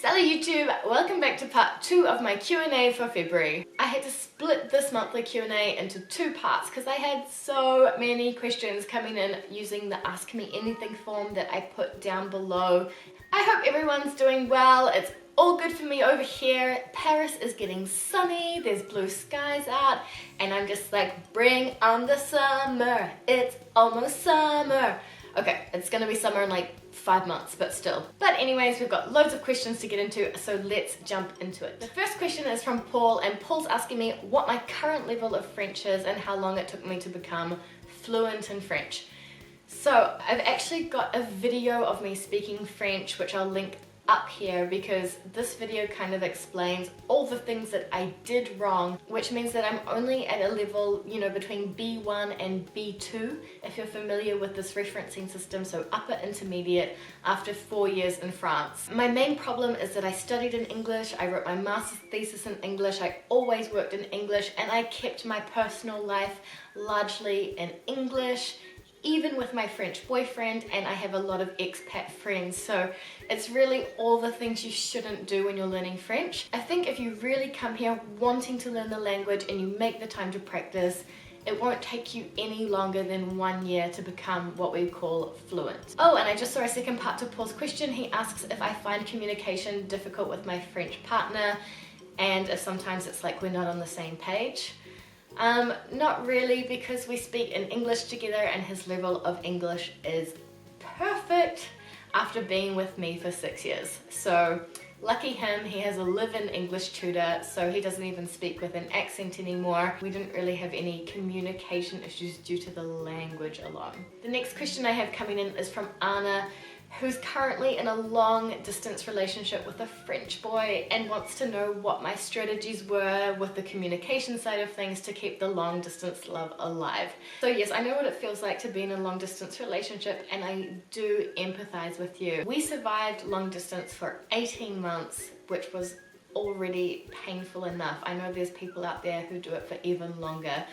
Hello YouTube, welcome back to part 2 of my Q&A for February. I had to split this monthly Q&A into 2 parts because I had so many questions coming in using the Ask Me Anything form that I put down below. I hope everyone's doing well. It's all good for me over here. Paris is getting sunny, there's blue skies out, and I'm just like, bring on the summer, it's almost summer. Okay, it's gonna be summer in like 5 months, but still. But anyways, we've got loads of questions to get into, so let's jump into it. The first question is from Paul, and Paul's asking me what my current level of French is and how long it took me to become fluent in French. So I've actually got a video of me speaking French, which I'll link up here because this video kind of explains all the things that I did wrong, which means that I'm only at a level, you know, between B1 and B2, if you're familiar with this referencing system, so upper intermediate after 4 years in France. My main problem is that I studied in English, I wrote my master's thesis in English, I always worked in English, and I kept my personal life largely in English, even with my French boyfriend, and I have a lot of expat friends, so it's really all the things you shouldn't do when you're learning French. I think if you really come here wanting to learn the language and you make the time to practice, it won't take you any longer than 1 year to become what we call fluent. Oh, and I just saw a second part to Paul's question. He asks if I find communication difficult with my French partner, and if sometimes it's like we're not on the same page. Not really, because we speak in English together and his level of English is perfect after being with me for 6 years. So lucky him, he has a live-in English tutor, so he doesn't even speak with an accent anymore. We didn't really have any communication issues due to the language alone. The next question I have coming in is from Anna, who's currently in a long-distance relationship with a French boy and wants to know what my strategies were with the communication side of things to keep the long-distance love alive. So yes, I know what it feels like to be in a long-distance relationship, and I do empathize with you. We survived long-distance for 18 months, which was already painful enough. I know there's people out there who do it for even longer.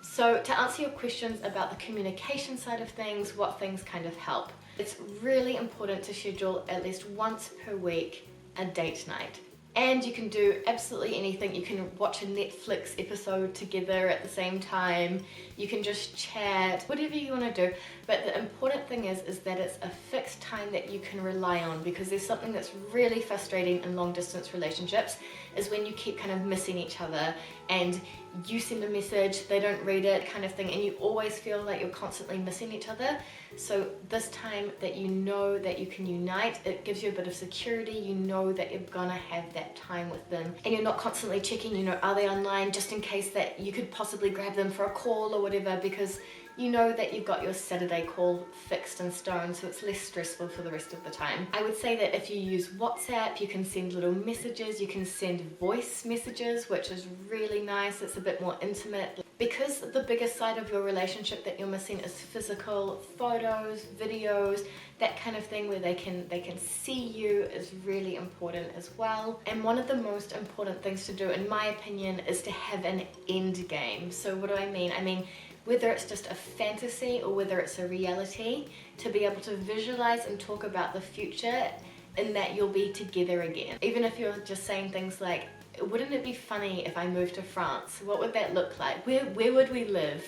So to answer your questions about the communication side of things, what things kind of help. It's really important to schedule at least once per week a date night. And you can do absolutely anything. You can watch a Netflix episode together at the same time. You can just chat, whatever you want to do. But the important thing is that it's a fixed time that you can rely on, because there's something that's really frustrating in long distance relationships is when you keep kind of missing each other and you send a message, they don't read it kind of thing, and you always feel like you're constantly missing each other. So this time that you know that you can unite, it gives you a bit of security. You know that you're gonna have that time with them, and you're not constantly checking, you know, are they online, just in case that you could possibly grab them for a call or whatever, because you know that you've got your Saturday call fixed in stone, so it's less stressful for the rest of the time. I would say that if you use WhatsApp, you can send little messages, you can send voice messages, which is really nice. It's a bit more intimate. Because the biggest side of your relationship that you're missing is physical photos, videos, that kind of thing where they can see you is really important as well. And one of the most important things to do, in my opinion, is to have an end game. So what do I mean? I mean, whether it's just a fantasy or whether it's a reality, to be able to visualize and talk about the future in that you'll be together again. Even if you're just saying things like, wouldn't it be funny if I moved to France? What would that look like? Where would we live?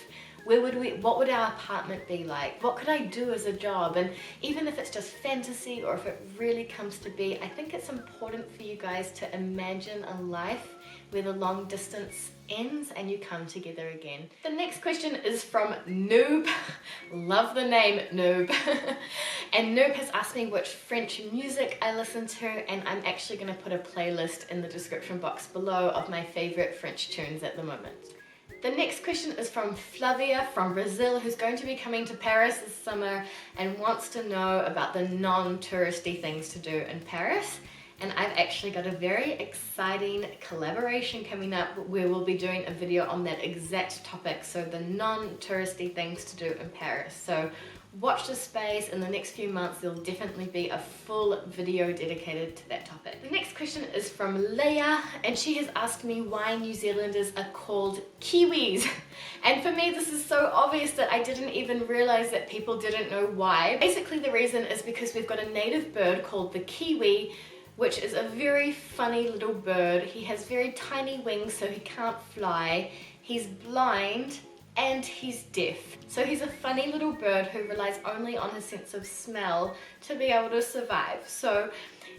What would our apartment be like? What could I do as a job? And even if it's just fantasy or if it really comes to be, I think it's important for you guys to imagine a life where the long distance ends and you come together again. The next question is from Noob. Love the name Noob. And Noob has asked me which French music I listen to, and I'm actually going to put a playlist in the description box below of my favorite French tunes at the moment. The next question is from Flavia from Brazil, who's going to be coming to Paris this summer and wants to know about the non-touristy things to do in Paris. And I've actually got a very exciting collaboration coming up where we'll be doing a video on that exact topic, so the non-touristy things to do in Paris. So watch this space. In the next few months there'll definitely be a full video dedicated to that topic. The next question is from Leia, and she has asked me why New Zealanders are called Kiwis. And for me this is so obvious that I didn't even realize that people didn't know why. Basically the reason is because we've got a native bird called the kiwi which is a very funny little bird. He has very tiny wings so he can't fly. He's blind and he's deaf. So he's a funny little bird who relies only on his sense of smell to be able to survive. So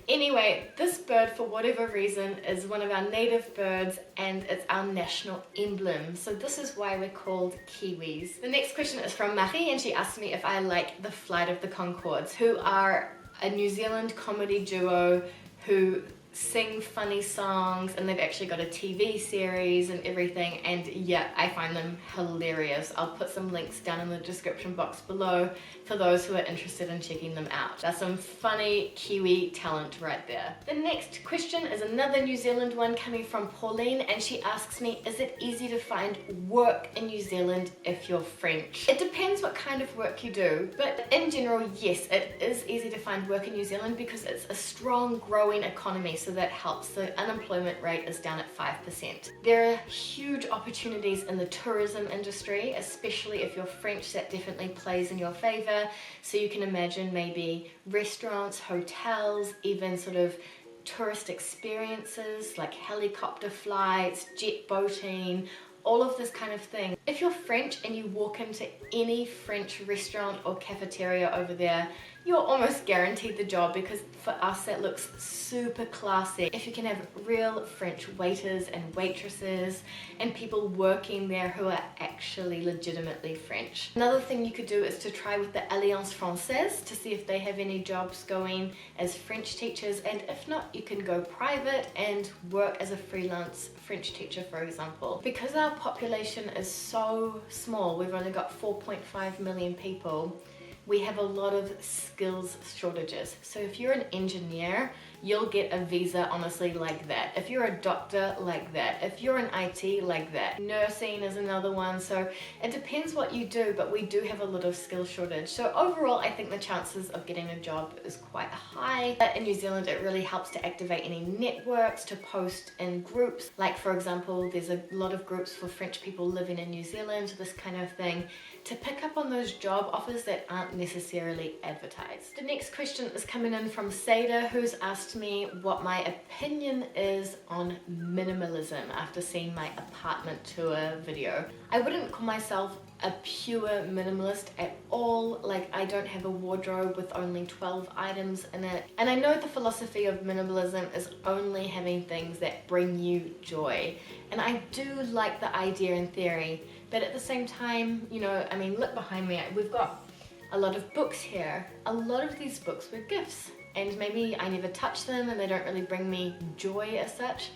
anyway, this bird, for whatever reason, is one of our native birds and it's our national emblem. So this is why we're called Kiwis. The next question is from Marie, and she asked me if I like the Flight of the Conchords, who are a New Zealand comedy duo who sing funny songs, and they've actually got a TV series and everything, and yeah, I find them hilarious. I'll put some links down in the description box below for those who are interested in checking them out. That's some funny Kiwi talent right there. The next question is another New Zealand one coming from Pauline, and she asks me, is it easy to find work in New Zealand if you're French? It depends what kind of work you do, but in general, yes, it is easy to find work in New Zealand because it's a strong, growing economy, so that helps. The unemployment rate is down at 5%. There are huge opportunities in the tourism industry, especially if you're French. That definitely plays in your favor. So you can imagine maybe restaurants, hotels, even sort of tourist experiences like helicopter flights, jet boating, all of this kind of thing. If you're French and you walk into any French restaurant or cafeteria over there, you're almost guaranteed the job, because for us that looks super classy. If you can have real French waiters and waitresses and people working there who are actually legitimately French. Another thing you could do is to try with the Alliance Française to see if they have any jobs going as French teachers, and if not, you can go private and work as a freelance French teacher, for example. Because our population is so small, we've only got 4.5 million people, we have a lot of skills shortages. So if you're an engineer, you'll get a visa honestly like that. If you're a doctor, like that. If you're in IT, like that. Nursing is another one. So it depends what you do, but we do have a lot of skill shortage. So overall, I think the chances of getting a job is quite high. But in New Zealand, it really helps to activate any networks, to post in groups. Like for example, there's a lot of groups for French people living in New Zealand, this kind of thing, to pick up on those job offers that aren't necessarily advertised. The next question is coming in from Seda, who's asked me what my opinion is on minimalism after seeing my apartment tour video. I wouldn't call myself a pure minimalist at all. Like, I don't have a wardrobe with only 12 items in it. And I know the philosophy of minimalism is only having things that bring you joy. And I do like the idea in theory, but at the same time, you know, I mean, look behind me, we've got a lot of books here. A lot of these books were gifts, and maybe I never touch them and they don't really bring me joy as such,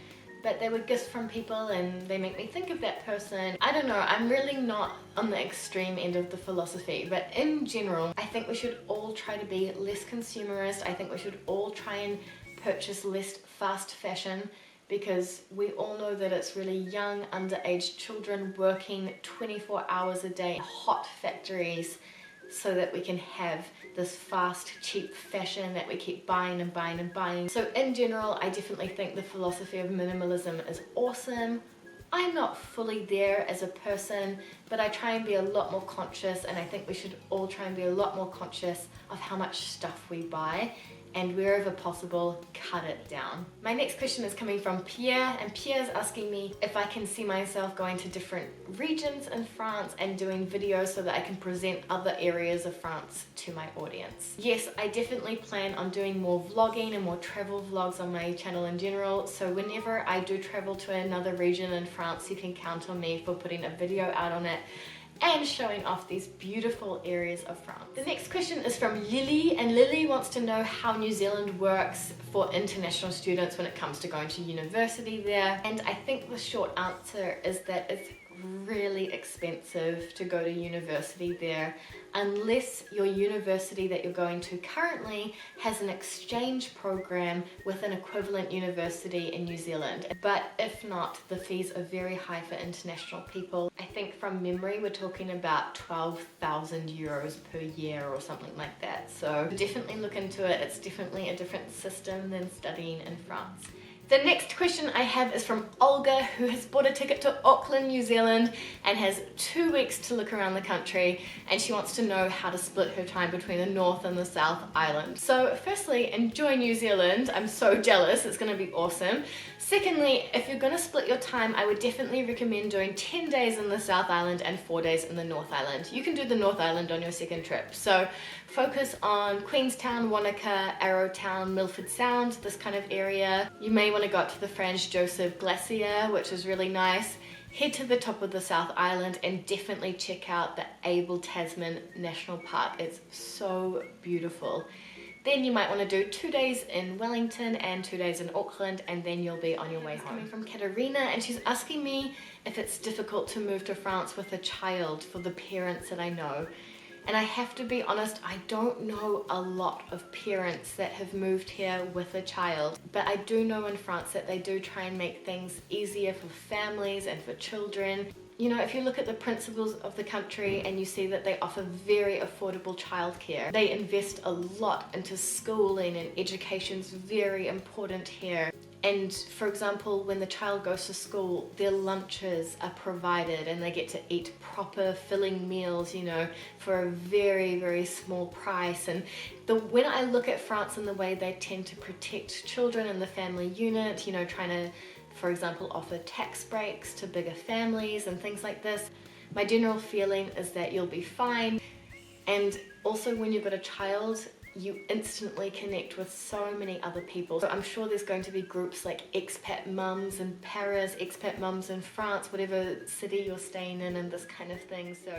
but they were gifts from people and they make me think of that person. I don't know, I'm really not on the extreme end of the philosophy, but in general, I think we should all try to be less consumerist. I think we should all try and purchase less fast fashion, because we all know that it's really young, underage children working 24 hours a day in hot factories so that we can have this fast, cheap fashion that we keep buying and buying and buying. So in general, I definitely think the philosophy of minimalism is awesome. I'm not fully there as a person, but I try and be a lot more conscious, and I think we should all try and be a lot more conscious of how much stuff we buy, and wherever possible, cut it down. My next question is coming from Pierre, and Pierre is asking me if I can see myself going to different regions in France and doing videos so that I can present other areas of France to my audience. Yes, I definitely plan on doing more vlogging and more travel vlogs on my channel in general, so whenever I do travel to another region in France, you can count on me for putting a video out on it and showing off these beautiful areas of France. The next question is from Lily, and Lily wants to know how New Zealand works for international students when it comes to going to university there. And I think the short answer is that it's really expensive to go to university there, unless your university that you're going to currently has an exchange program with an equivalent university in New Zealand. But if not, the fees are very high for international people. I think from memory we're talking about 12,000 euros per year or something like that. So definitely look into it. It's definitely a different system than studying in France. The next question I have is from Olga, who has bought a ticket to Auckland, New Zealand and has 2 weeks to look around the country, and she wants to know how to split her time between the North and the South Island. So firstly, enjoy New Zealand. I'm so jealous, it's going to be awesome. Secondly, if you're going to split your time, I would definitely recommend doing 10 days in the South Island and 4 days in the North Island. You can do the North Island on your second trip. So focus on Queenstown, Wanaka, Arrowtown, Milford Sound, this kind of area. You may want to go up to the Franz Josef Glacier, which is really nice. Head to the top of the South Island and definitely check out the Abel Tasman National Park. It's so beautiful. Then you might want to do 2 days in Wellington and 2 days in Auckland, and then you'll be on your way home. Coming from Katerina, and she's asking me if it's difficult to move to France with a child for the parents that I know. And I have to be honest, I don't know a lot of parents that have moved here with a child, but I do know in France that they do try and make things easier for families and for children. You know, if you look at the principles of the country and you see that they offer very affordable childcare, they invest a lot into schooling, and education's very important here. And for example, when the child goes to school, their lunches are provided and they get to eat proper filling meals, you know, for a very, very small price. And when I look at France and the way they tend to protect children in the family unit, you know, trying to, for example, offer tax breaks to bigger families and things like this, my general feeling is that you'll be fine. And also when you've got a child, you instantly connect with so many other people. So I'm sure there's going to be groups like Expat Mums in Paris, Expat Mums in France, whatever city you're staying in, and this kind of thing. So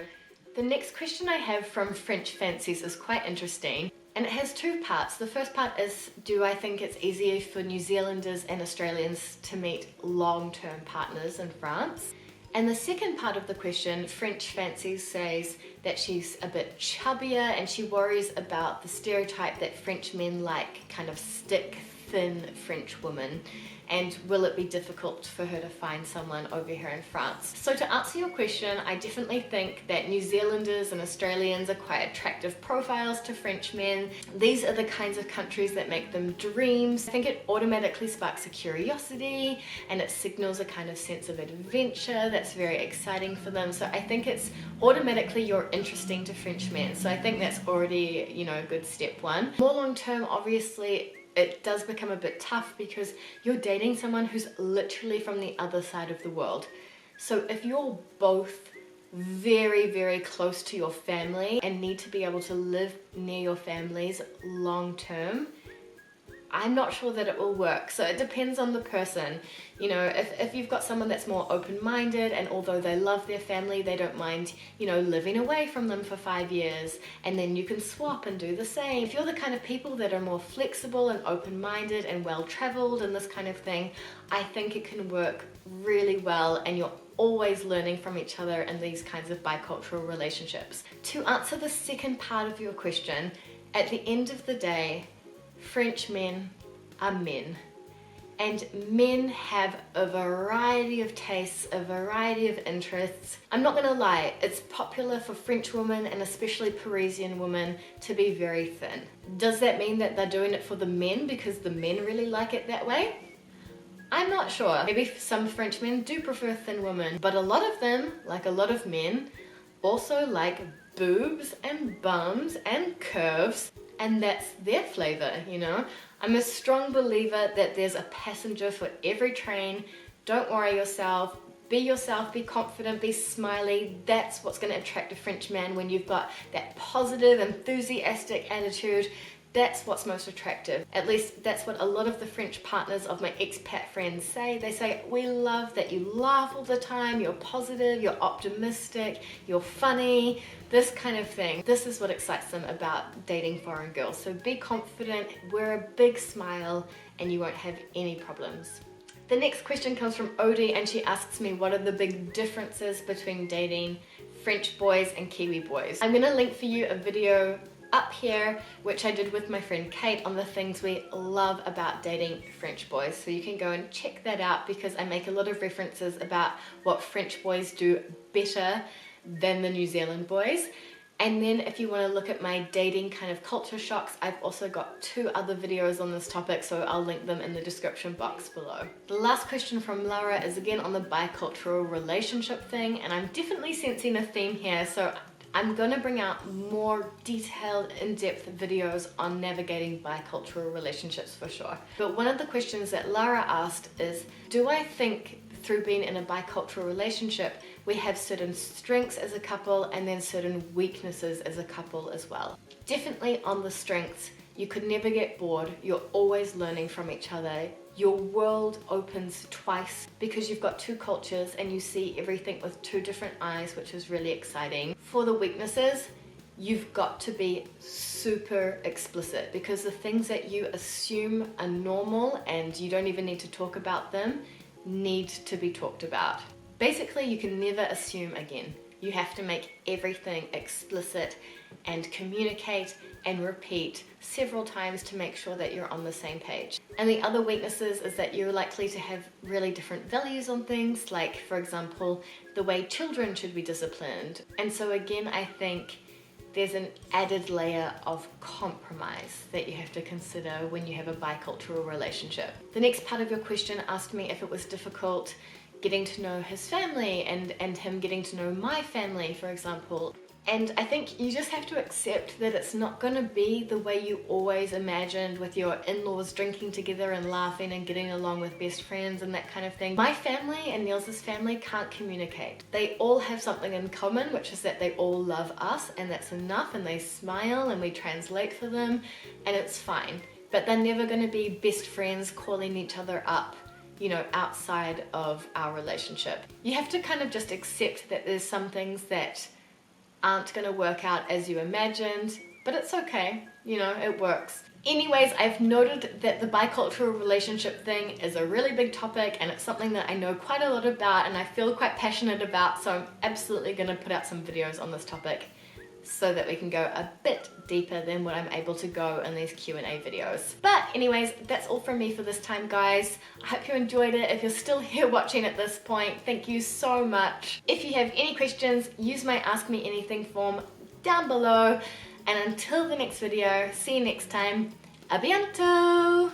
the next question I have from French Fancies is quite interesting, and it has two parts. The first part is, do I think it's easier for New Zealanders and Australians to meet long-term partners in France? And the second part of the question, French Fancy says that she's a bit chubbier and she worries about the stereotype that French men like kind of stick, thin French women. And will it be difficult for her to find someone over here in France? So to answer your question, I definitely think that New Zealanders and Australians are quite attractive profiles to French men. These are the kinds of countries that make them dreams. I think it automatically sparks a curiosity and it signals a kind of sense of adventure that's very exciting for them. So I think it's automatically you're interesting to French men. So I think that's already, you know, a good step one. More long term, obviously, it does become a bit tough because you're dating someone who's literally from the other side of the world. So if you're both very, very close to your family and need to be able to live near your families long term, I'm not sure that it will work. So it depends on the person. You know, if you've got someone that's more open-minded and although they love their family, they don't mind, you know, living away from them for 5 years, and then you can swap and do the same. If you're the kind of people that are more flexible and open-minded and well-traveled and this kind of thing, I think it can work really well, and you're always learning from each other in these kinds of bicultural relationships. To answer the second part of your question, at the end of the day, French men are men, and men have a variety of tastes, a variety of interests. I'm not gonna lie, it's popular for French women and especially Parisian women to be very thin. Does that mean that they're doing it for the men because the men really like it that way? I'm not sure. Maybe some French men do prefer thin women, but a lot of them, like a lot of men, also like boobs and bums and curves. And that's their flavor, you know. I'm a strong believer that there's a passenger for every train. Don't worry yourself, be confident, be smiley. That's what's going to attract a French man when you've got that positive, enthusiastic attitude. That's what's most attractive. At least that's what a lot of the French partners of my expat friends say. They say, we love that you laugh all the time, you're positive, you're optimistic, you're funny, this kind of thing. This is what excites them about dating foreign girls. So be confident, wear a big smile, and you won't have any problems. The next question comes from Odie, and she asks me what are the big differences between dating French boys and Kiwi boys. I'm gonna link for you a video up here, which I did with my friend Kate on the things we love about dating French boys. So you can go and check that out because I make a lot of references about what French boys do better than the New Zealand boys. And then if you want to look at my dating kind of culture shocks, I've also got 2 other videos on this topic, so I'll link them in the description box below. The last question from Laura is again on the bicultural relationship thing, and I'm definitely sensing a theme here, so I'm gonna bring out more detailed, in-depth videos on navigating bicultural relationships for sure. But one of the questions that Lara asked is, do I think through being in a bicultural relationship, we have certain strengths as a couple and then certain weaknesses as a couple as well? Definitely on the strengths, you could never get bored, you're always learning from each other. Your world opens twice because you've got 2 cultures and you see everything with 2 different eyes, which is really exciting. For the weaknesses, you've got to be super explicit because the things that you assume are normal and you don't even need to talk about them need to be talked about. Basically, you can never assume again. You have to make everything explicit and communicate and repeat several times to make sure that you're on the same page. And the other weaknesses is that you're likely to have really different values on things, like for example, the way children should be disciplined. And so again, I think there's an added layer of compromise that you have to consider when you have a bicultural relationship. The next part of your question asked me if it was difficult getting to know his family and him getting to know my family, for example. And I think you just have to accept that it's not going to be the way you always imagined with your in-laws drinking together and laughing and getting along with best friends and that kind of thing. My family and Niels' family can't communicate. They all have something in common, which is that they all love us, and that's enough, and they smile and we translate for them and it's fine. But they're never going to be best friends calling each other up, you know, outside of our relationship. You have to kind of just accept that there's some things that aren't going to work out as you imagined, but it's okay, you know, it works. Anyways, I've noted that the bicultural relationship thing is a really big topic and it's something that I know quite a lot about and I feel quite passionate about, so I'm absolutely going to put out some videos on this topic so that we can go a bit deeper than what I'm able to go in these Q&A videos. But anyways, that's all from me for this time, guys. I hope you enjoyed it. If you're still here watching at this point, thank you so much. If you have any questions, use my Ask Me Anything form down below. And until the next video, see you next time. A bientôt!